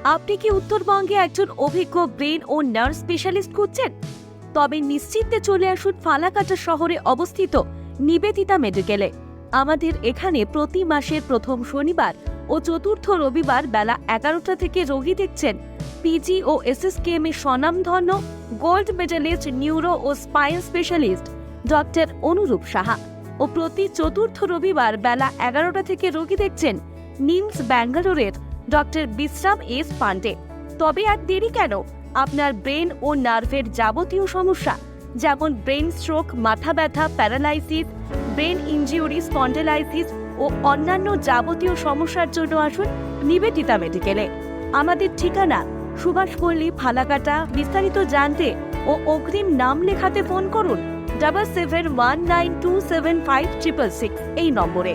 আপনি কি উত্তরবঙ্গে একজন অভিজ্ঞ ব্রেন ও নার্ভ স্পেশালিস্ট খুঁজছেন? তবে নিশ্চিন্তে চলে আসুন ফালাকাটা শহরে অবস্থিত নিবেদিতা মেডিকেলে। আমাদের এখানে প্রতি মাসের প্রথম শনিবার ও চতুর্থ রবিবার বেলা 11টা থেকে রোগী দেখছেন পিজি ও এসএসকেএম এর স্বনামধন্য গোল্ড মেডেলিস্ট নিউরো ও স্পাইন স্পেশালিস্ট ডক্টর অনুরূপ সাহা, ও প্রতি চতুর্থ রবিবার বেলা 11টা থেকে রোগী দেখছেন নিমস ব্যাঙ্গালোরের ডক্টর বিশ্রাম এস পান্ডে। তবে আর দেরি কেন? আপনার ব্রেন ও নার্ভের যাবতীয় সমস্যা যেমন ব্রেন স্ট্রোক, মাথা ব্যথা, প্যারালাইসিস, ব্রেন ইনজিউরি, স্পন্ডেলাইসিস ও অন্যান্য যাবতীয় সমস্যার জন্য আসুন নিবেদিতা মেডিকেলে। আমাদের ঠিকানা সুভাষপল্লী, ফালাকাটা। বিস্তারিত জানতে ও অগ্রিম নাম লেখাতে ফোন করুন 7719275666 এই নম্বরে।